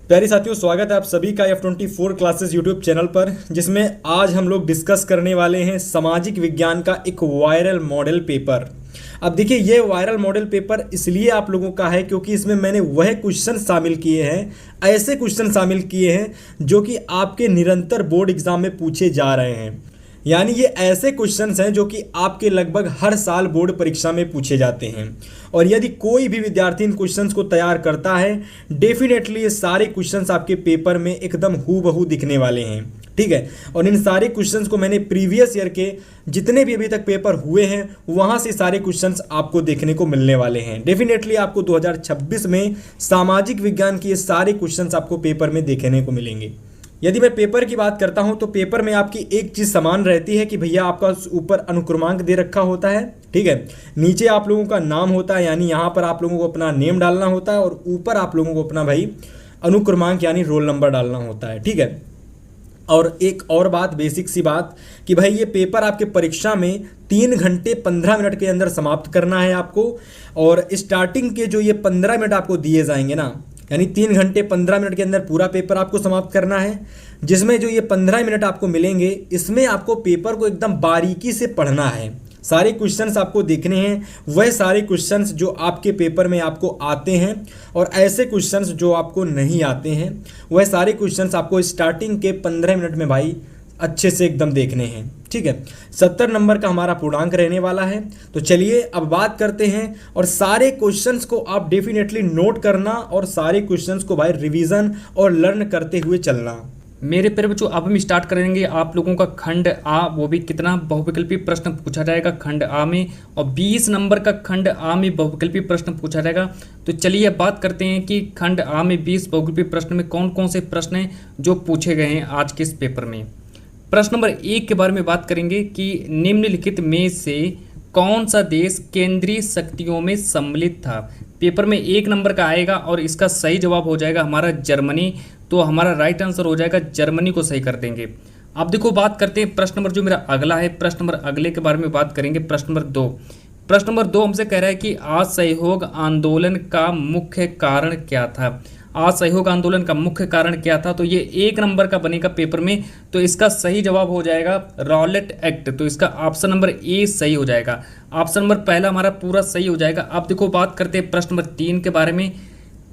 प्यारे साथियों, स्वागत है आप सभी का F24 क्लासेस यूट्यूब चैनल पर, जिसमें आज हम लोग डिस्कस करने वाले हैं सामाजिक विज्ञान का एक वायरल मॉडल पेपर। अब देखिए, ये वायरल मॉडल पेपर इसलिए आप लोगों का है क्योंकि इसमें मैंने वह क्वेश्चन शामिल किए हैं, ऐसे क्वेश्चन शामिल किए हैं जो कि आपके निरंतर बोर्ड एग्जाम में पूछे जा रहे हैं। यानी ये ऐसे क्वेश्चंस हैं जो कि आपके लगभग हर साल बोर्ड परीक्षा में पूछे जाते हैं। और यदि कोई भी विद्यार्थी इन क्वेश्चंस को तैयार करता है, डेफिनेटली ये सारे क्वेश्चंस आपके पेपर में एकदम हूबहू दिखने वाले हैं। ठीक है, और इन सारे क्वेश्चंस को मैंने प्रीवियस ईयर के जितने भी अभी तक पेपर हुए हैं वहाँ से सारे क्वेश्चंस आपको देखने को मिलने वाले हैं। डेफिनेटली आपको 2026 में सामाजिक विज्ञान के ये सारे क्वेश्चंस आपको पेपर में देखने को मिलेंगे। यदि मैं पेपर की बात करता हूं तो पेपर में आपकी एक चीज़ समान रहती है कि भैया आपका ऊपर अनुक्रमांक दे रखा होता है। ठीक है, नीचे आप लोगों का नाम होता है, यानी यहाँ पर आप लोगों को अपना नेम डालना होता है, और ऊपर आप लोगों को अपना भाई अनुक्रमांक यानी रोल नंबर डालना होता है। ठीक है, और एक और बात, बेसिक सी बात, कि भाई ये पेपर आपके परीक्षा में 3 घंटे 15 मिनट के अंदर समाप्त करना है आपको। और स्टार्टिंग के जो ये 15 मिनट आपको दिए जाएंगे ना, यानी 3 घंटे 15 मिनट के अंदर पूरा पेपर आपको समाप्त करना है, जिसमें जो ये 15 मिनट आपको मिलेंगे इसमें आपको पेपर को एकदम बारीकी से पढ़ना है। सारे क्वेश्चंस आपको देखने हैं, वह सारे क्वेश्चंस जो आपके पेपर में आपको आते हैं, और ऐसे क्वेश्चंस जो आपको नहीं आते हैं वह सारे क्वेश्चंस आपको स्टार्टिंग के 15 मिनट में भाई अच्छे से एकदम देखने हैं। ठीक है, 70 नंबर का हमारा पूर्णांक रहने वाला है। तो चलिए अब बात करते हैं, और सारे क्वेश्चंस को आप डेफिनेटली नोट करना और सारे क्वेश्चंस को भाई रिवीजन और लर्न करते हुए चलना। मेरे प्यारे बच्चों, अब हम स्टार्ट करेंगे आप लोगों का खंड आ, वो भी कितना बहुविकल्पी प्रश्न पूछा जाएगा खंड आ में, और 20 नंबर का खंड आ में बहुविकल्पी प्रश्न पूछा जाएगा। तो चलिए बात करते हैं कि खंड आ में 20 बहुविकल्पी प्रश्न में कौन कौन से प्रश्न हैं जो पूछे गए हैं आज के इस पेपर में। प्रश्न नंबर 1 के बारे में बात करेंगे कि निम्नलिखित में से कौन सा देश केंद्रीय शक्तियों में सम्मिलित था। पेपर में 1 नंबर का आएगा और इसका सही जवाब हो जाएगा हमारा जर्मनी। तो हमारा राइट आंसर हो जाएगा जर्मनी को सही कर देंगे। अब देखो बात करते हैं प्रश्न नंबर जो मेरा अगला है, प्रश्न नंबर अगले के बारे में बात करेंगे। प्रश्न नंबर 2, प्रश्न नंबर 2 हमसे कह रहा है कि असहयोग आंदोलन का मुख्य कारण क्या था। असहयोग आंदोलन का मुख्य कारण क्या था, तो ये 1 नंबर का बनेगा पेपर में। तो इसका सही जवाब हो जाएगा रॉलेट एक्ट। तो इसका ऑप्शन नंबर ए सही हो जाएगा। ऑप्शन नंबर पहला हमारा पूरा सही हो जाएगा। अब देखो बात करते हैं प्रश्न नंबर 3 के बारे में।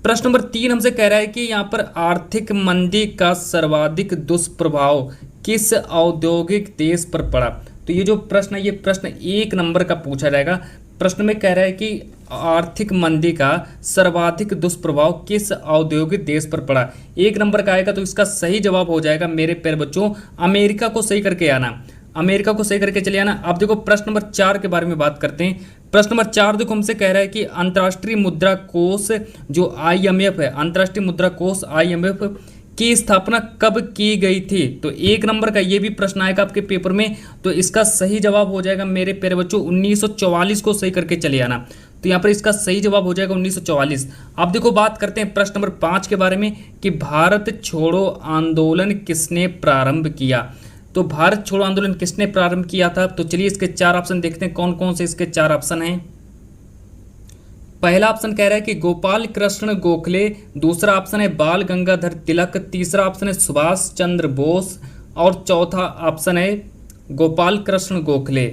प्रश्न नंबर 3 हमसे कह रहा है कि यहाँ पर आर्थिक मंदी का सर्वाधिक दुष्प्रभाव किस औद्योगिक देश पर पड़ा। तो ये जो प्रश्न है ये प्रश्न 1 नंबर का पूछा जाएगा। प्रश्न में कह रहा है कि आर्थिक मंदी का सर्वाधिक दुष्प्रभाव किस औद्योगिक देश पर पड़ा। 1 नंबर का आएगा तो इसका सही जवाब हो जाएगा मेरे प्यारे बच्चों अमेरिका को सही करके आना, अमेरिका को सही करके चले आना। अब देखो प्रश्न नंबर 4 के बारे में बात करते हैं। प्रश्न नंबर 4 देखो हमसे कह रहा है कि अंतर्राष्ट्रीय मुद्रा कोष जो IMF है, अंतर्राष्ट्रीय मुद्रा कोष IMF की स्थापना कब की गई थी। तो 1 नंबर का ये भी प्रश्न आएगा आपके पेपर में। तो इसका सही जवाब हो जाएगा मेरे प्यारे बच्चों 1944 को सही करके चले आना। तो यहाँ पर इसका सही जवाब हो जाएगा 1944। अब देखो बात करते हैं प्रश्न नंबर 5 के बारे में कि भारत छोड़ो आंदोलन किसने प्रारंभ किया। तो भारत छोड़ो आंदोलन किसने प्रारंभ किया था। तो चलिए इसके 4 ऑप्शन देखते हैं कौन कौन से इसके 4 ऑप्शन हैं। पहला ऑप्शन कह रहा है कि गोपाल कृष्ण गोखले, दूसरा ऑप्शन है बाल गंगाधर तिलक, तीसरा ऑप्शन है सुभाष चंद्र बोस, और चौथा ऑप्शन है गोपाल कृष्ण गोखले।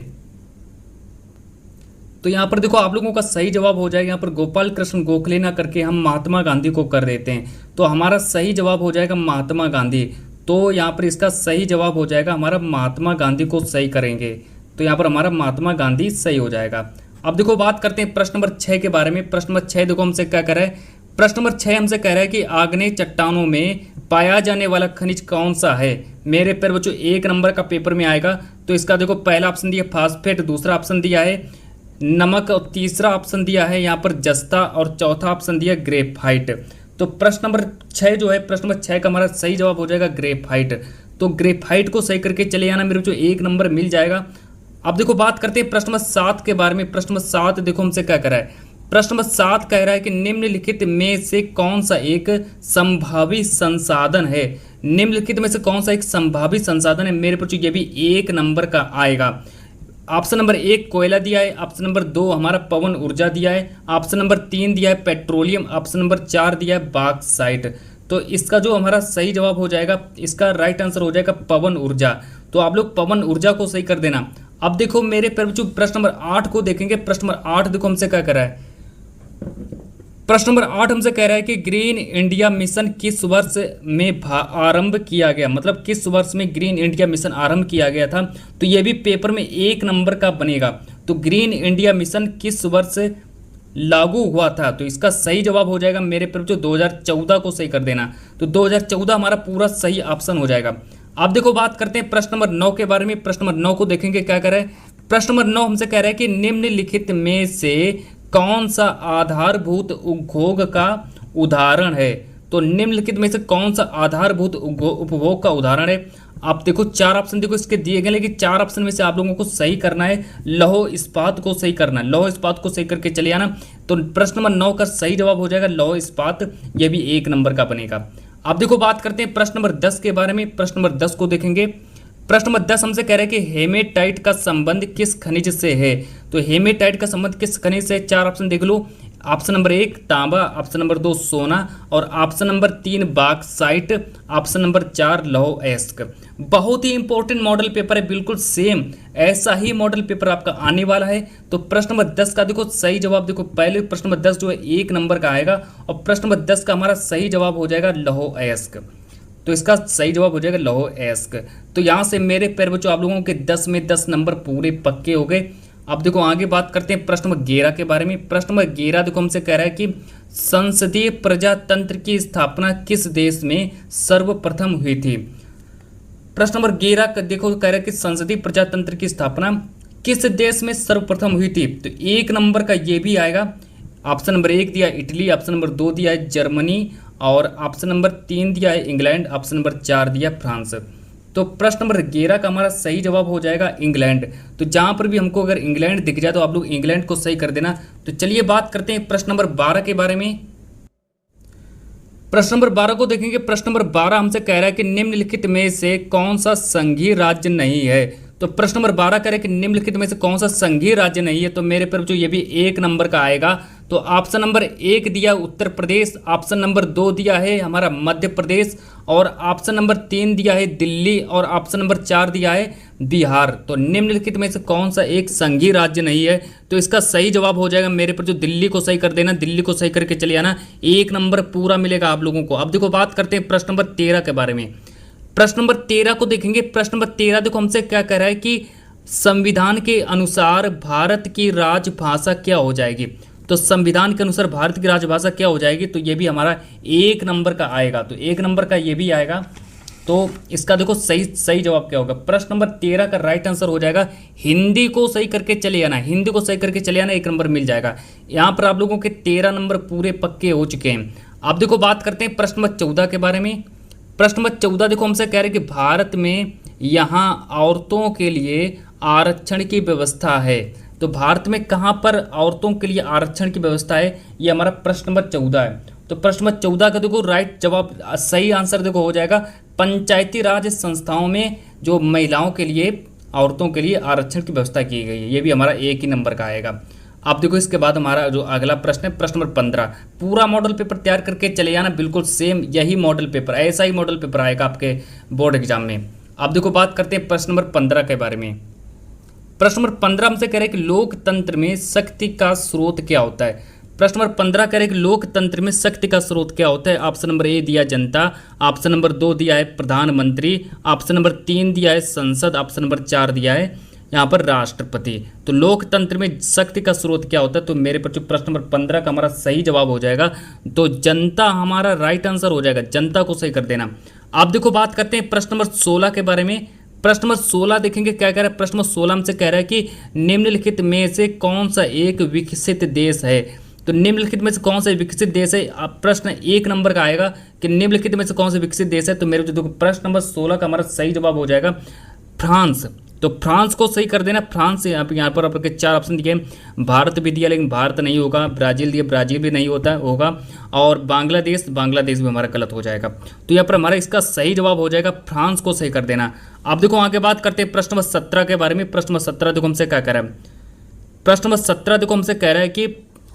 तो यहाँ पर देखो आप लोगों का सही जवाब हो जाएगा यहाँ पर गोपाल कृष्ण गोखले ना करके हम महात्मा गांधी को कर देते हैं। तो हमारा सही जवाब हो जाएगा महात्मा गांधी। तो यहाँ पर इसका सही जवाब हो जाएगा हमारा महात्मा गांधी को सही करेंगे। तो यहाँ पर हमारा महात्मा गांधी सही हो जाएगा। अब देखो बात करते हैं प्रश्न नंबर 6 के बारे में। प्रश्न नंबर 6 देखो हमसे क्या कह रहा है। प्रश्न नंबर 6 हमसे कह रहा है कि आग्नेय चट्टानों में पाया जाने वाला खनिज कौन सा है। मेरे प्यारे बच्चों 1 नंबर का पेपर में आएगा। तो इसका देखो पहला ऑप्शन दिया फास्फेट, दूसरा ऑप्शन दिया है नमक, और तीसरा ऑप्शन दिया है यहाँ पर जस्ता, और चौथा ऑप्शन दिया ग्रेफाइट। तो प्रश्न नंबर 6 जो है, प्रश्न नंबर 6 का हमारा सही जवाब हो जाएगा ग्रेफाइट। तो ग्रेफाइट को सही करके चले आना मेरे बच्चों, 1 नंबर मिल जाएगा। अब देखो बात करते हैं प्रश्न नंबर 7 के बारे में। प्रश्न नंबर 7 देखो हमसे क्या कह रहा है। प्रश्न नंबर 7 कह रहा है कि निम्नलिखित में से कौन सा एक संभावी संसाधन है। निम्नलिखित में से कौन सा एक संभावी संसाधन है मेरे बच्चों, ये भी 1 नंबर का आएगा। ऑप्शन नंबर 1 कोयला दिया है, ऑप्शन नंबर 2 हमारा पवन ऊर्जा दिया है, ऑप्शन नंबर 3 दिया है पेट्रोलियम, ऑप्शन नंबर 4 दिया है बॉक्साइट। तो इसका जो हमारा सही जवाब हो जाएगा, इसका राइट आंसर हो जाएगा पवन ऊर्जा। तो आप लोग पवन ऊर्जा को सही कर देना। अब देखो मेरे पर जो प्रश्न नंबर 8 को देखेंगे। प्रश्न नंबर 8 देखो हमसे क्या कर रहा है। प्रश्न नंबर 8 हमसे कह रहा है कि ग्रीन इंडिया मिशन किस वर्ष में आरंभ किया गया, मतलब किस वर्ष में ग्रीन इंडिया मिशन आरंभ किया गया था। तो ये भी पेपर में 1 नंबर का बनेगा। तो ग्रीन इंडिया मिशन किस वर्ष लागू हुआ था, तो इसका सही जवाब हो जाएगा मेरे पर जो 2014 को सही कर देना। तो 2014 हमारा पूरा सही ऑप्शन हो जाएगा। अब देखो बात करते हैं प्रश्न नंबर 9 के बारे में। प्रश्न नंबर 9 को देखेंगे क्या कर रहा है। प्रश्न नंबर 9 हमसे कह रहा है कि निम्नलिखित में से कौन सा आधारभूत उपभोग का उदाहरण है। तो निम्नलिखित में से कौन सा आधारभूत उपभोग का उदाहरण है। आप देखो 4 ऑप्शन देखो इसके दिए गए, लेकिन 4 ऑप्शन में से आप लोगों को सही करना है लौह इस्पात को सही करना है। लौह इस्पात को सही करके चले आना। तो प्रश्न नंबर 9 का सही जवाब हो जाएगा लौह इस्पात, यह भी 1 नंबर का बनेगा। अब देखो बात करते हैं प्रश्न नंबर 10 के बारे में। प्रश्न नंबर 10 को देखेंगे। प्रश्न नंबर 10 हमसे कह रहे हैं कि हेमेटाइट का संबंध किस खनिज से है। तो हेमेटाइट का संबंध किस खनिज से है। 4 ऑप्शन देख लो। ऑप्शन नंबर 1 तांबा, ऑप्शन नंबर 2 सोना और option number 3 bauxite, option number 4 लौह अयस्क। बहुत ही इंपॉर्टेंट मॉडल पेपर है, बिल्कुल सेम ऐसा ही मॉडल पेपर आपका आने वाला है। तो प्रश्न नंबर 10 का देखो सही जवाब देखो, पहले प्रश्न नंबर 10 जो है 1 नंबर का आएगा और प्रश्न नंबर 10 का हमारा सही जवाब हो जाएगा लौह अयस्क। तो इसका सही जवाब हो जाएगा लौह अयस्क। तो यहाँ से मेरे प्यारे बच्चों आप लोगों के 10 में 10 नंबर पूरे पक्के हो गए। अब देखो आगे बात करते हैं प्रश्न नंबर 11 के बारे में। प्रश्न नंबर 11 देखो हमसे कह रहा है कि संसदीय प्रजातंत्र की स्थापना किस देश में सर्वप्रथम हुई थी। प्रश्न नंबर 11 देखो कह रहा है कि संसदीय प्रजातंत्र की स्थापना किस देश में सर्वप्रथम हुई थी। तो 1 नंबर का ये भी आएगा। ऑप्शन नंबर 1 दिया इटली, ऑप्शन नंबर 2 दिया है जर्मनी और ऑप्शन नंबर 3 दिया है इंग्लैंड, ऑप्शन नंबर 4 दिया फ्रांस। तो प्रश्न नंबर 11 का हमारा सही जवाब हो जाएगा इंग्लैंड। तो जहां पर भी हमको अगर इंग्लैंड दिख जाए तो आप लोग इंग्लैंड को सही कर देना। तो चलिए बात करते हैं प्रश्न नंबर 12 के बारे में। प्रश्न नंबर 12 को देखेंगे। प्रश्न नंबर 12 हमसे कह रहा है कि निम्नलिखित में से कौन सा संघीय राज्य नहीं है। तो प्रश्न नंबर 12 कह रहा है कि निम्नलिखित में से कौन सा संघीय राज्य नहीं है। तो मेरे पर जो ये भी 1 नंबर का आएगा। तो ऑप्शन नंबर 1 दिया उत्तर प्रदेश, ऑप्शन नंबर 2 दिया है हमारा मध्य प्रदेश और ऑप्शन नंबर 3 दिया है दिल्ली और ऑप्शन नंबर 4 दिया है बिहार। तो निम्नलिखित में से कौन सा एक संघीय राज्य नहीं है। तो इसका सही जवाब हो जाएगा मेरे पर जो दिल्ली को सही कर देना। दिल्ली को सही करके चले आना, 1 नंबर पूरा मिलेगा आप लोगों को। अब देखो बात करते हैं प्रश्न नंबर 13 के बारे में। प्रश्न नंबर 13 को देखेंगे। प्रश्न नंबर 13 देखो हमसे क्या कह रहा है कि संविधान के अनुसार भारत की राजभाषा क्या हो जाएगी। तो संविधान के अनुसार भारत की राजभाषा क्या हो जाएगी। तो ये भी हमारा 1 नंबर का आएगा। तो 1 नंबर का ये भी आएगा। तो इसका देखो सही जवाब क्या होगा। प्रश्न नंबर 13 का राइट आंसर हो जाएगा हिंदी को सही करके चले आना। हिंदी को सही करके चले आना, 1 नंबर मिल जाएगा। यहाँ पर आप लोगों के 13 नंबर पूरे पक्के हो चुके हैं। अब देखो बात करते हैं प्रश्न नंबर 14 के बारे में। प्रश्न नंबर 14 देखो हमसे कह रहे हैं कि भारत में यहाँ औरतों के लिए आरक्षण की व्यवस्था है। तो भारत में कहाँ पर औरतों के लिए आरक्षण की व्यवस्था है, ये हमारा प्रश्न नंबर 14 है। तो प्रश्न नंबर 14 का देखो राइट जवाब सही आंसर देखो हो जाएगा पंचायती राज संस्थाओं में जो महिलाओं के लिए औरतों के लिए आरक्षण की व्यवस्था की गई है। ये भी हमारा 1 ही नंबर का आएगा। अब देखो इसके बाद हमारा जो अगला प्रश्न है प्रश्न नंबर 15। पूरा मॉडल पेपर तैयार करके चले जाना, बिल्कुल सेम यही मॉडल पेपर, ऐसा ही मॉडल पेपर आएगा आपके बोर्ड एग्जाम में। अब देखो बात करते हैं प्रश्न नंबर 15 के बारे में। प्रश्न नंबर 15 हमसे कह रहे हैं कि लोकतंत्र में शक्ति का स्रोत क्या होता है। प्रश्न नंबर 15 कह रहे हैं कि लोकतंत्र में शक्ति का स्रोत क्या होता है। ऑप्शन नंबर ए दिया जनता, ऑप्शन नंबर 2 दिया है प्रधानमंत्री, ऑप्शन नंबर 3 दिया है संसद, ऑप्शन नंबर 4 दिया है यहाँ पर राष्ट्रपति। तो लोकतंत्र में शक्ति का स्रोत क्या होता है। तो मेरे पर जो प्रश्न नंबर 15 का हमारा सही जवाब हो जाएगा। तो जनता हमारा राइट आंसर हो जाएगा, जनता को सही कर देना। आप देखो बात करते हैं प्रश्न नंबर 16 के बारे में। प्रश्न नंबर 16 देखेंगे क्या कह रहा है। प्रश्न नंबर 16 हमसे कह रहा है कि निम्नलिखित में से कौन सा एक विकसित देश है। तो निम्नलिखित में से कौन सा विकसित देश है। अब प्रश्न 1 नंबर का आएगा कि निम्नलिखित में से कौन सा विकसित देश है। तो मेरे जो देखो प्रश्न नंबर 16 का हमारा सही जवाब हो जाएगा फ्रांस। तो फ्रांस को सही कर देना। फ्रांस यहाँ पर आपके 4 ऑप्शन दिए, भारत भी दिया लेकिन भारत नहीं होगा, ब्राज़ील दिया ब्राज़ील भी नहीं होगा और बांग्लादेश भी हमारा गलत हो जाएगा। तो यहाँ पर हमारा इसका सही जवाब हो जाएगा फ्रांस को सही कर देना। अब देखो आगे बात करते हैं प्रश्न नंबर 17 के बारे में। प्रश्न नंबर 17 देखो हमसे क्या कह रहा है। प्रश्न नंबर 17 देखो हमसे कह रहा है कि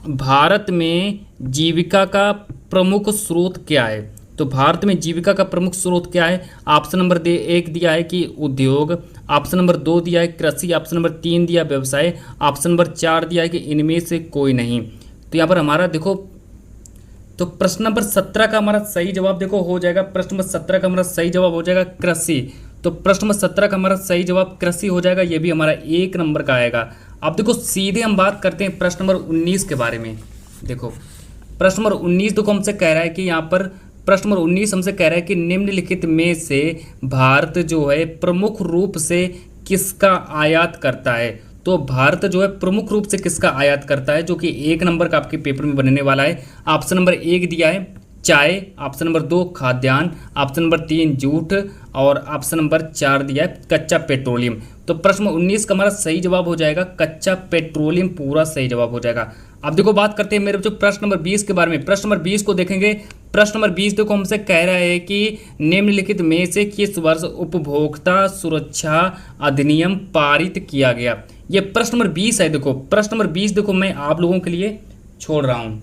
भारत में जीविका का प्रमुख स्रोत क्या है। तो भारत में जीविका का प्रमुख स्रोत क्या है? ऑप्शन नंबर 1 दिया है कि उद्योग, ऑप्शन नंबर 2 दिया है कृषि, ऑप्शन नंबर 3 दिया व्यवसाय, ऑप्शन नंबर 4 दिया है कि इनमें से कोई नहीं। तो यहाँ पर हमारा देखो, तो प्रश्न नंबर 17 का हमारा सही जवाब देखो हो जाएगा, प्रश्न नंबर 17 का हमारा सही जवाब हो जाएगा कृषि। तो प्रश्न नंबर 17 का हमारा सही जवाब कृषि हो जाएगा, ये भी हमारा 1 नंबर का आएगा। अब देखो सीधे हम बात करते हैं प्रश्न नंबर 19 के बारे में। देखो प्रश्न नंबर 19 देखो हमसे कह रहा है कि यहाँ पर प्रश्न नंबर 19 हमसे कह रहा है कि निम्नलिखित में से भारत जो है प्रमुख रूप से किसका आयात करता है। तो भारत जो है प्रमुख रूप से किसका आयात करता है, जो कि 1 नंबर का आपके पेपर में बनने वाला है। ऑप्शन नंबर 1 दिया है चाय, ऑप्शन नंबर 2 खाद्यान्न, ऑप्शन नंबर 3 जूट और ऑप्शन नंबर 4 दिया है कच्चा पेट्रोलियम। तो प्रश्न 19 का हमारा सही जवाब हो जाएगा कच्चा पेट्रोलियम, पूरा सही जवाब हो जाएगा। अब देखो बात करते हैं मेरे बच्चों प्रश्न नंबर 20 के बारे में। प्रश्न नंबर 20 को देखेंगे। प्रश्न नंबर 20 देखो हमसे कह रहा है कि निम्नलिखित में से किस वर्ष उपभोक्ता सुरक्षा अधिनियम पारित किया गया। ये प्रश्न नंबर 20 है। देखो प्रश्न नंबर 20 देखो मैं आप लोगों के लिए छोड़ रहा हूँ,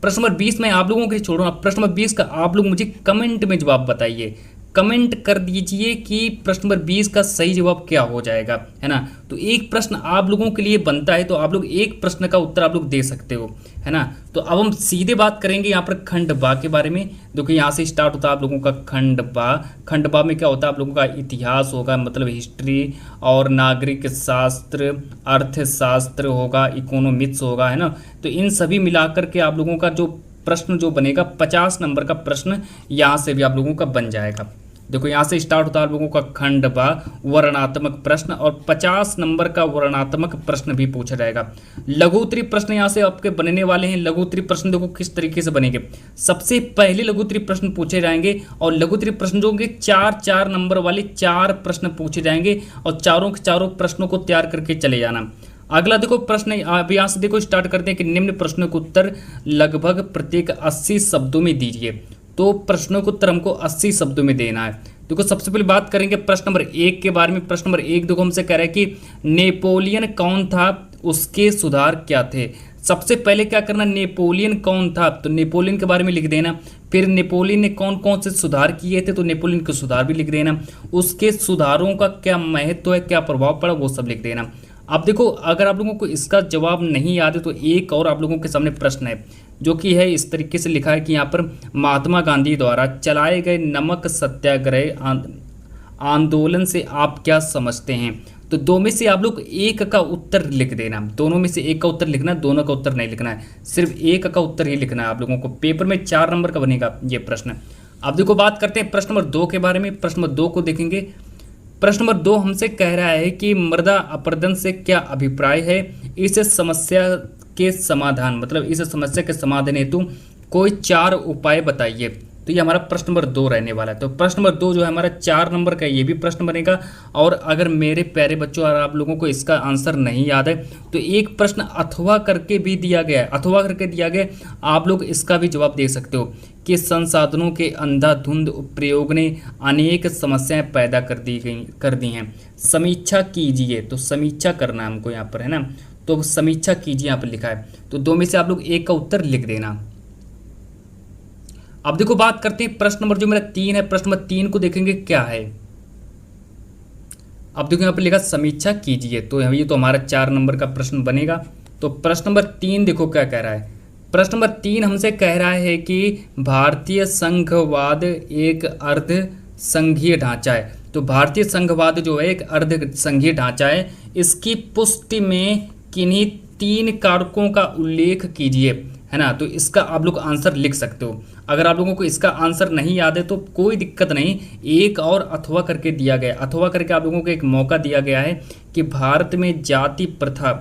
प्रश्न नंबर 20 मैं आप लोगों के लिए छोड़ रहा हूँ। प्रश्न नंबर 20 का आप लोग मुझे कमेंट में जवाब बताइए, कमेंट कर दीजिए कि प्रश्न नंबर 20 का सही जवाब क्या हो जाएगा, है ना। तो एक प्रश्न आप लोगों के लिए बनता है, तो आप लोग एक प्रश्न का उत्तर आप लोग दे सकते हो, है ना। तो अब हम सीधे बात करेंगे यहाँ पर खंड बा के बारे में। देखो यहाँ से स्टार्ट होता है आप लोगों का खंड बा। खंड बा में क्या होता है, आप लोगों का इतिहास होगा, मतलब हिस्ट्री और नागरिक शास्त्र, अर्थशास्त्र होगा, इकोनॉमिक्स होगा, है ना। तो इन सभी मिलाकर के आप लोगों का जो प्रश्न जो बनेगा 50 नंबर का प्रश्न यहाँ से भी आप लोगों का बन जाएगा। देखो यहाँ से स्टार्ट होता है आप लोगों का खंड बा वर्णात्मक प्रश्न, और 50 नंबर का वर्णात्मक प्रश्न भी पूछा जाएगा। लघु उत्तरीय प्रश्न यहाँ से आपके बनने वाले हैं। लघु उत्तरीय प्रश्न देखो किस तरीके से बनेंगे। सबसे पहले लघु उत्तरीय प्रश्न पूछे जाएंगे, और लघु उत्तरीय प्रश्न जो होंगे 4-4 नंबर वाले 4 प्रश्न पूछे जाएंगे, और चारों के चारों प्रश्नों को तैयार करके चले जाना। अगला देखो प्रश्न, अब यहाँ से देखो स्टार्ट करते हैं कि निम्न प्रश्नों के उत्तर लगभग प्रत्येक 80 शब्दों में दीजिए। तो प्रश्नों को उत्तर हमको 80 शब्दों में देना है। देखो सबसे पहले बात करेंगे प्रश्न नंबर 1 के बारे में। प्रश्न नंबर 1 देखो हमसे कह रहा है कि नेपोलियन कौन था, उसके सुधार क्या थे। सबसे पहले क्या करना, नेपोलियन कौन था, तो नेपोलियन के बारे में लिख देना। फिर नेपोलियन ने कौन कौन से सुधार किए थे, तो नेपोलियन के सुधार भी लिख देना। उसके सुधारों का क्या महत्व है, क्या प्रभाव पड़ा, वो सब लिख देना। अब देखो अगर आप लोगों को इसका जवाब नहीं याद है तो एक और आप लोगों के सामने प्रश्न है, जो कि है इस तरीके से लिखा है कि यहाँ पर महात्मा गांधी द्वारा चलाए गए नमक सत्याग्रह आंदोलन से आप क्या समझते हैं। तो दो में से आप लोग एक का उत्तर लिख देना। दोनों में से एक का उत्तर लिखना है, दोनों का उत्तर नहीं लिखना है, सिर्फ एक का उत्तर ही लिखना है आप लोगों को। पेपर में 4 नंबर का बनेगा ये प्रश्न। अब देखो बात करते हैं प्रश्न नंबर 2 के बारे में। प्रश्न नंबर 2 को देखेंगे। प्रश्न नंबर 2 हमसे कह रहा है कि मृदा अपरदन से क्या अभिप्राय है, इस समस्या के समाधान, मतलब इस समस्या के समाधान हेतु कोई 4 उपाय बताइए। तो ये हमारा प्रश्न नंबर 2 रहने वाला है। तो प्रश्न नंबर 2 जो है हमारा 4 नंबर का ये भी प्रश्न बनेगा। और अगर मेरे प्यारे बच्चों और आप लोगों को इसका आंसर नहीं याद है तो एक प्रश्न अथवा करके भी दिया गया है, अथवा करके दिया गया, आप लोग इसका भी जवाब दे सकते हो कि संसाधनों के अंधाधुंध प्रयोग ने अनेक समस्याएं पैदा कर दी हैं, समीक्षा कीजिए। तो समीक्षा करना है हमको यहाँ पर, है ना। तो समीक्षा कीजिए यहाँ पर लिखा है। तो 2 में से आप लोग एक का उत्तर लिख देना। अब देखो बात करते हैं प्रश्न नंबर जो मेरा 3 है। प्रश्न नंबर 3 को देखेंगे क्या है। अब देखो यहाँ पर लिखा समीक्षा कीजिए, तो ये तो हमारा 4 नंबर का प्रश्न बनेगा। तो प्रश्न नंबर 3 देखो क्या कह रहा है। प्रश्न नंबर 3 हमसे कह रहा है कि भारतीय संघवाद एक अर्ध संघीय ढांचा है। तो भारतीय संघवाद जो है एक अर्ध संघीय ढांचा है, इसकी पुष्टि में किन्हीं 3 कारकों का उल्लेख कीजिए, है ना। तो इसका आप लोग आंसर लिख सकते हो। अगर आप लोगों को इसका आंसर नहीं याद है तो कोई दिक्कत नहीं, एक और अथवा करके दिया गया, अथवा करके आप लोगों को एक मौका दिया गया है कि भारत में जाति प्रथा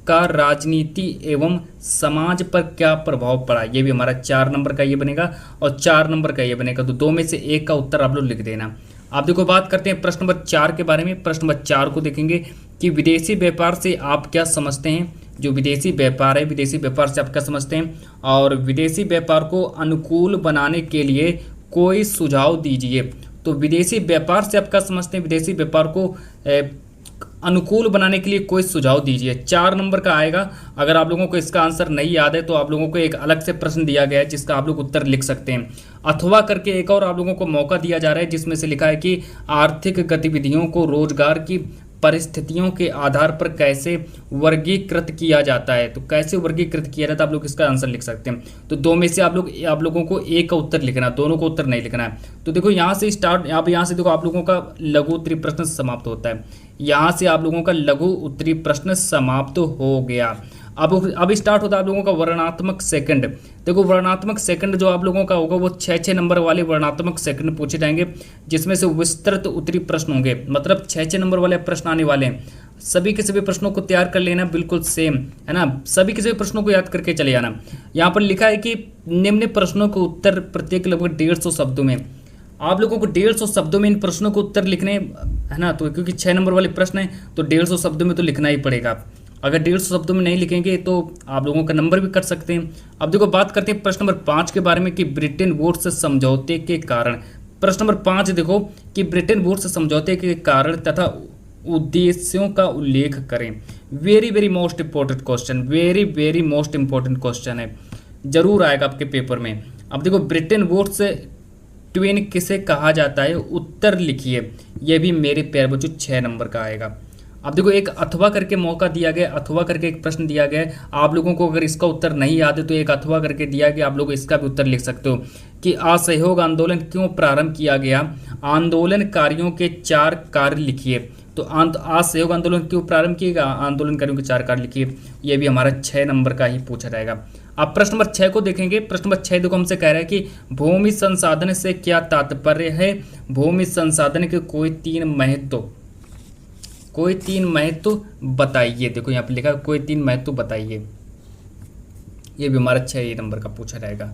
का राजनीति एवं समाज पर क्या प्रभाव पड़ा। ये भी हमारा 4 नंबर का ये बनेगा और 4 नंबर का ये बनेगा। तो 2 में से एक का उत्तर आप लोग लिख देना। आप देखो बात करते हैं प्रश्न नंबर 4 के बारे में। प्रश्न नंबर 4 को देखेंगे कि विदेशी व्यापार से आप क्या समझते हैं। जो विदेशी व्यापार है, विदेशी व्यापार से आप क्या समझते हैं, और विदेशी व्यापार को अनुकूल बनाने के लिए कोई सुझाव दीजिए। तो विदेशी व्यापार से आप क्या समझते हैं, विदेशी व्यापार को अनुकूल बनाने के लिए कोई सुझाव दीजिए। 4 नंबर का आएगा। अगर आप लोगों को इसका आंसर नहीं याद है तो आप लोगों को एक अलग से प्रश्न दिया गया है जिसका आप लोग उत्तर लिख सकते हैं। अथवा करके एक और आप लोगों को मौका दिया जा रहा है जिसमें से लिखा है कि आर्थिक गतिविधियों को रोजगार की परिस्थितियों के आधार पर कैसे वर्गीकृत किया जाता है। तो कैसे वर्गीकृत किया जाता है आप लोग इसका आंसर लिख सकते हैं। तो दो में से आप लोगों को एक का उत्तर लिखना है, दोनों को उत्तर नहीं लिखना है। तो देखो यहाँ से स्टार्ट, यहाँ से देखो आप लोगों का लघु उत्तरीय प्रश्न समाप्त होता है। यहाँ से आप लोगों का लघु उत्तरीय प्रश्न समाप्त हो गया। अब स्टार्ट होता है आप लोगों का वर्णनात्मक सेकंड। देखो वर्णनात्मक सेकंड जो आप लोगों का होगा वो 6 नंबर वाले वर्णनात्मक सेकंड पूछे जाएंगे जिसमें से विस्तृत उत्तरीय प्रश्न होंगे। मतलब 6 नंबर वाले प्रश्न आने वाले हैं। सभी के सभी प्रश्नों को तैयार कर लेना, बिल्कुल सेम है ना। सभी के सभी प्रश्नों को याद करके चले जाना। यहाँ पर लिखा है कि निम्न प्रश्नों को उत्तर प्रत्येक लगभग 150 शब्दों में। आप लोगों को 150 शब्दों में इन प्रश्नों को उत्तर लिखने है ना। तो क्योंकि 6 नंबर वाले प्रश्न है तो 150 शब्दों में तो लिखना ही पड़ेगा। अगर 150 शब्दों में नहीं लिखेंगे तो आप लोगों का नंबर भी कट सकते हैं। अब देखो बात करते हैं प्रश्न नंबर 5 के बारे में कि ब्रिटेन वुड्स समझौते के कारण। प्रश्न नंबर 5 देखो कि ब्रिटेन वुड्स समझौते के कारण तथा उद्देश्यों का उल्लेख करें। Very very most important question, very very most important question है, जरूर आएगा आपके पेपर में। अब देखो ब्रिटेन वुड्स ट्वेन किसे कहा जाता है, उत्तर लिखिए। यह भी मेरे प्यारे बच्चों 6 नंबर का आएगा। अब देखो एक अथवा करके मौका दिया गया, अथवा करके एक प्रश्न दिया गया है। आप लोगों को अगर इसका उत्तर नहीं याद है तो एक अथवा करके दिया गया, आप लोग इसका भी उत्तर लिख सकते हो कि असहयोग आंदोलन क्यों प्रारंभ किया गया। आंदोलनकारियों के 4 कार्य लिखिए। तो असहयोग आंदोलन क्यों प्रारंभ किएगा, आंदोलनकारियों के 4 कार्य लिखिए। ये भी हमारा 6 नंबर का ही पूछा जाएगा। अब प्रश्न नंबर 6 को देखेंगे। प्रश्न नंबर 6 देखो हमसे कह रहा है कि भूमि संसाधन से क्या तात्पर्य है। भूमि संसाधन के कोई 3 महत्व बताइए। देखो यहाँ पे लिखा है कोई 3 महत्व बताइए। ये भी हमारा 6 नंबर का पूछा जाएगा।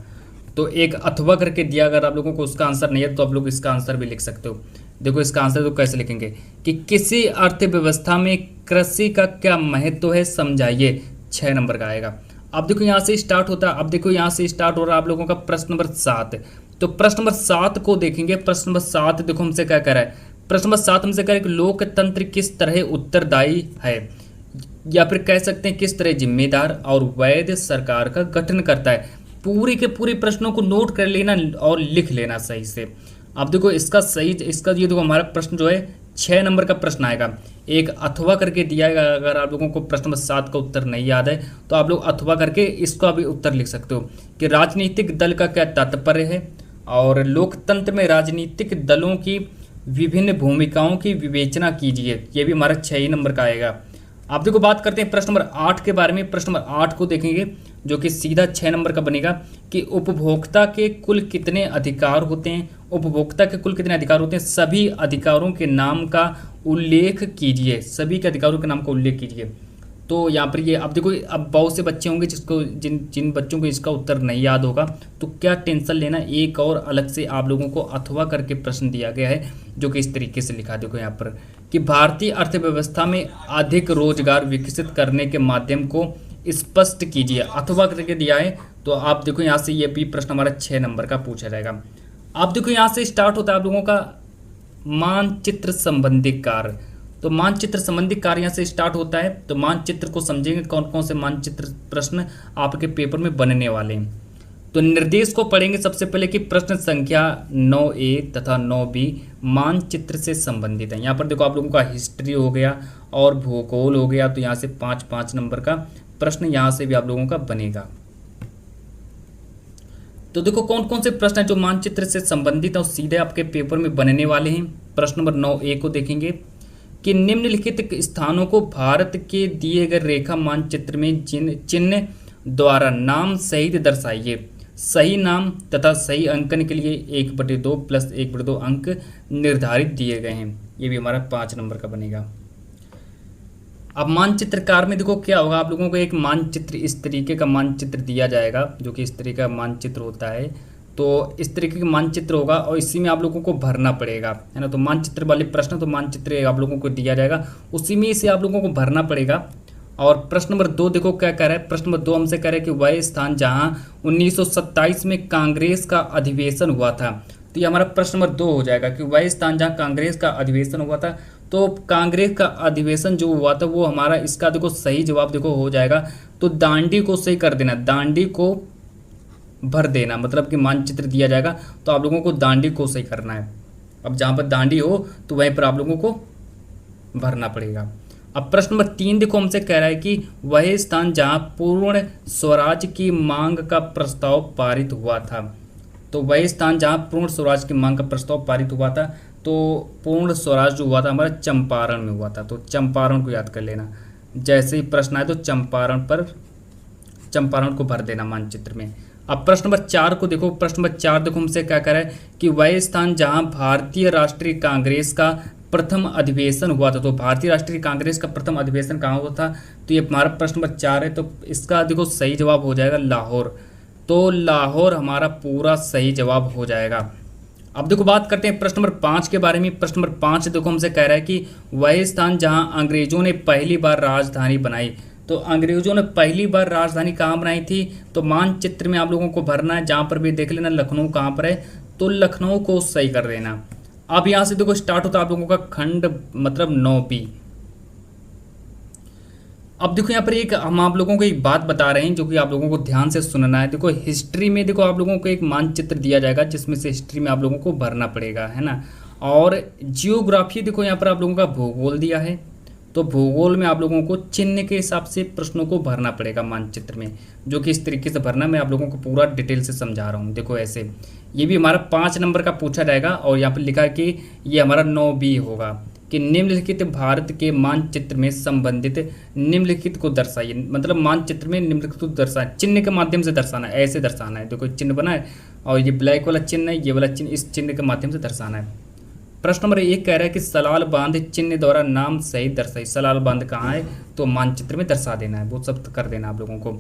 तो एक अथवा करके दिया, अगर आप लोगों को उसका आंसर नहीं है तो आप लोग इसका आंसर भी लिख सकते हो। देखो इसका आंसर तो कैसे लिखेंगे कि किसी अर्थव्यवस्था में कृषि का क्या महत्व है समझाइए। 6 नंबर का आएगा। अब देखो यहाँ से स्टार्ट होता है। अब देखो यहाँ से स्टार्ट हो रहा है आप लोगों का प्रश्न नंबर 7। तो प्रश्न नंबर 7 को देखेंगे। प्रश्न नंबर 7 देखो हमसे क्या कह रहा है। प्रश्न नंबर 7 हमसे कह रहा है कि लोकतंत्र किस तरह उत्तरदायी है, या फिर कह सकते हैं किस तरह जिम्मेदार और वैध सरकार का गठन करता है। पूरी के पूरी प्रश्नों को नोट कर लेना और लिख लेना सही से। अब देखो इसका ये देखो हमारा प्रश्न जो है 6 नंबर का प्रश्न आएगा। एक अथवा करके दिया है। अगर आप लोगों को प्रश्न नंबर 7 का उत्तर नहीं याद है तो आप लोग अथवा करके इसका भी उत्तर लिख सकते हो कि राजनीतिक दल का क्या तात्पर्य है और लोकतंत्र में राजनीतिक दलों की विभिन्न भूमिकाओं की विवेचना कीजिए। ये भी हमारा 6 नंबर का आएगा। आप देखो बात करते हैं प्रश्न नंबर 8 के बारे में। प्रश्न नंबर 8 को देखेंगे जो कि सीधा 6 नंबर का बनेगा कि उपभोक्ता के कुल कितने अधिकार होते हैं। उपभोक्ता के कुल कितने अधिकार होते हैं, सभी अधिकारों के नाम का उल्लेख कीजिए। सभी के अधिकारों के नाम का उल्लेख कीजिए। तो यहाँ पर ये अब देखो, अब बहुत से बच्चे होंगे जिन बच्चों को इसका उत्तर नहीं याद होगा तो क्या टेंशन लेना। एक और अलग से आप लोगों को अथवा करके प्रश्न दिया गया है जो कि इस तरीके से लिखा। देखो यहाँ पर कि भारतीय अर्थव्यवस्था में अधिक रोजगार विकसित करने के माध्यम को स्पष्ट कीजिए। अथवा करके दिया है। तो आप देखो यहाँ से ये भी प्रश्न हमारा 6 नंबर का पूछा जाएगा। आप देखो यहाँ से स्टार्ट होता है आप लोगों का मानचित्र संबंधी कार्य। तो मानचित्र संबंधी कार्य यहाँ से स्टार्ट होता है। तो मानचित्र को समझेंगे कौन कौन से मानचित्र प्रश्न आपके पेपर में बनने वाले हैं। तो निर्देश को पढ़ेंगे सबसे पहले कि प्रश्न संख्या 9A तथा 9B मानचित्र से संबंधित है। यहाँ पर देखो आप लोगों का हिस्ट्री हो गया और भूगोल हो गया। तो यहाँ से 5-5 नंबर का प्रश्न यहाँ से भी आप लोगों का बनेगा। तो देखो कौन कौन से प्रश्न हैं जो मानचित्र से संबंधित है और सीधे आपके पेपर में बनने वाले हैं। प्रश्न नंबर 9A को देखेंगे कि निम्नलिखित स्थानों को भारत के दिए गए रेखा मानचित्र में चिन्ह द्वारा नाम सहित दर्शाइए। सही नाम तथा सही अंकन के लिए 1/2 + 1/2 अंक निर्धारित दिए गए हैं। ये भी हमारा 5 नंबर का बनेगा। अब मानचित्रकार में देखो क्या होगा, आप लोगों को एक मानचित्र इस तरीके का मानचित्र दिया जाएगा जो कि इस तरीके का मानचित्र होता है। तो इस तरीके का मानचित्र होगा और इसी में आप लोगों को भरना पड़ेगा, है ना। तो मानचित्र वाले प्रश्न तो मानचित्र आप लोगों को दिया जाएगा, उसी में से आप लोगों को भरना पड़ेगा। और प्रश्न नंबर 2 देखो क्या कह रहा है। प्रश्न नंबर 2 हमसे कह रहा है कि वह स्थान जहां 1927 में कांग्रेस का अधिवेशन हुआ था। तो ये हमारा प्रश्न नंबर 2 हो जाएगा कि वह स्थान जहां कांग्रेस का अधिवेशन हुआ था। तो कांग्रेस का अधिवेशन जो हुआ था वो हमारा, इसका देखो सही जवाब देखो हो जाएगा। तो दांडी को सही कर देना, दांडी को भर देना, मतलब कि मानचित्र दिया जाएगा तो आप लोगों को दांडी को सही करना है। अब जहाँ पर दांडी हो तो वहीं पर आप लोगों को भरना पड़ेगा। अब प्रश्न नंबर 3 देखो हमसे कह रहा है कि वह स्थान जहाँ पूर्ण स्वराज की मांग का प्रस्ताव पारित हुआ था। तो वह स्थान जहाँ पूर्ण स्वराज की मांग का प्रस्ताव पारित हुआ था, तो पूर्ण स्वराज जो हुआ था हमारा चंपारण में हुआ था। तो चंपारण को याद कर लेना, जैसे ही प्रश्न आए तो चंपारण को भर देना मानचित्र में। अब प्रश्न नंबर 4 को देखो, प्रश्न नंबर 4 देखो हमसे क्या कह रहा है कि वह स्थान जहां भारतीय राष्ट्रीय कांग्रेस का प्रथम अधिवेशन हुआ था। तो भारतीय राष्ट्रीय कांग्रेस का प्रथम अधिवेशन कहाँ हुआ था, तो ये हमारा प्रश्न नंबर 4 है। तो इसका देखो सही जवाब हो जाएगा लाहौर। तो लाहौर हमारा पूरा सही जवाब हो जाएगा। अब देखो बात करते हैं प्रश्न नंबर 5 के बारे में। प्रश्न नंबर 5 देखो हमसे कह रहा है कि वह स्थान जहां अंग्रेजों ने पहली बार राजधानी बनाई। तो अंग्रेजों ने पहली बार राजधानी कहाँ बनाई थी, तो मानचित्र में आप लोगों को भरना है। जहाँ पर भी देख लेना लखनऊ कहाँ पर है, तो लखनऊ को सही कर देना। अब यहाँ से देखो स्टार्ट होता है आप लोगों का खंड मतलब 9B। अब देखो यहाँ पर एक हम आप लोगों को एक बात बता रहे हैं जो कि आप लोगों को ध्यान से सुनना है। देखो हिस्ट्री में देखो आप लोगों को एक मानचित्र दिया जाएगा जिसमें से हिस्ट्री में आप लोगों को भरना पड़ेगा, है ना। और जियोग्राफी देखो यहाँ पर आप लोगों का भूगोल दिया है, तो भूगोल में आप लोगों को चिन्ह के हिसाब से प्रश्नों को भरना पड़ेगा मानचित्र में, जो कि इस तरीके से भरना मैं आप लोगों को पूरा डिटेल से समझा रहा हूँ। देखो ऐसे ये भी हमारा 5 नंबर का पूछा जाएगा और यहाँ पर लिखा है कि ये हमारा 9B होगा कि निम्नलिखित भारत के मानचित्र में संबंधित निम्नलिखित को दर्शाइए। मतलब मानचित्र में निम्नलिखित को दर्शाए, चिन्ह के माध्यम से दर्शाना है, ऐसे दर्शाना है। देखो चिन्ह बना है और ये ब्लैक वाला चिन्ह है, ये वाला चिन्ह, इस चिन्ह के माध्यम से दर्शाना है। प्रश्न नंबर 1 कह रहा है कि सलाल बांध चिन्ह द्वारा नाम सहित दर्शाई। सलाल बांध कहाँ है, तो मानचित्र में दर्शा देना है, वो सब कर देना आप लोगों को।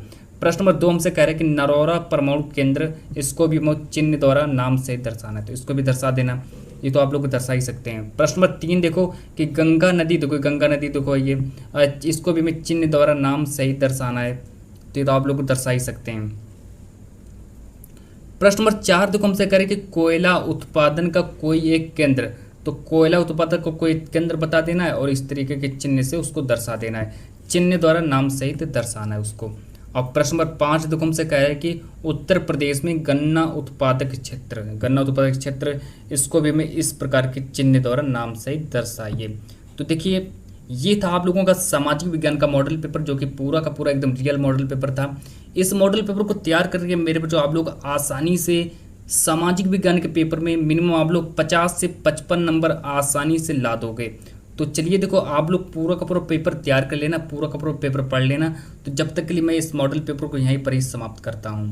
प्रश्न नंबर 2 हमसे कह रहा है कि नरौरा परमाणु केंद्र, इसको भी चिन्ह द्वारा नाम सहित दर्शाना है, तो इसको भी दर्शा देना। ये तो आप लोग दर्शा ही सकते हैं। प्रश्न नंबर 3 देखो कि गंगा नदी देखो, गंगा नदी देखो ये, इसको भी मैं चिन्ह द्वारा नाम सहित दर्शाना है, तो ये तो आप लोग दर्शा ही सकते हैं। प्रश्न नंबर 4 देखो हमसे कह रहे हैं कि कोयला उत्पादन का कोई एक केंद्र, तो कोयला उत्पादन को कोई केंद्र बता देना है और इस तरीके के चिन्ह से उसको दर्शा देना है, चिन्ह द्वारा नाम सहित दर्शाना है उसको। और प्रश्न नंबर 5 देखो हमसे कह रहा है कि उत्तर प्रदेश में गन्ना उत्पादक क्षेत्र, गन्ना उत्पादक क्षेत्र, इसको भी मैं इस प्रकार के चिन्ह द्वारा नाम सहित दर्शाइए। तो देखिए ये था आप लोगों का सामाजिक विज्ञान का मॉडल पेपर, जो कि पूरा का पूरा एकदम रियल मॉडल पेपर था। इस मॉडल पेपर को तैयार करके मेरे बच्चों आप लोग आसानी से सामाजिक विज्ञान के पेपर में मिनिमम आप लोग 50 से 55 नंबर आसानी से ला दोगे। तो चलिए देखो आप लोग पूरा का पूरा पेपर तैयार कर लेना, पूरा का पूरा पेपर पढ़ लेना। तो जब तक के लिए मैं इस मॉडल पेपर को यहीं पर ही समाप्त करता हूँ।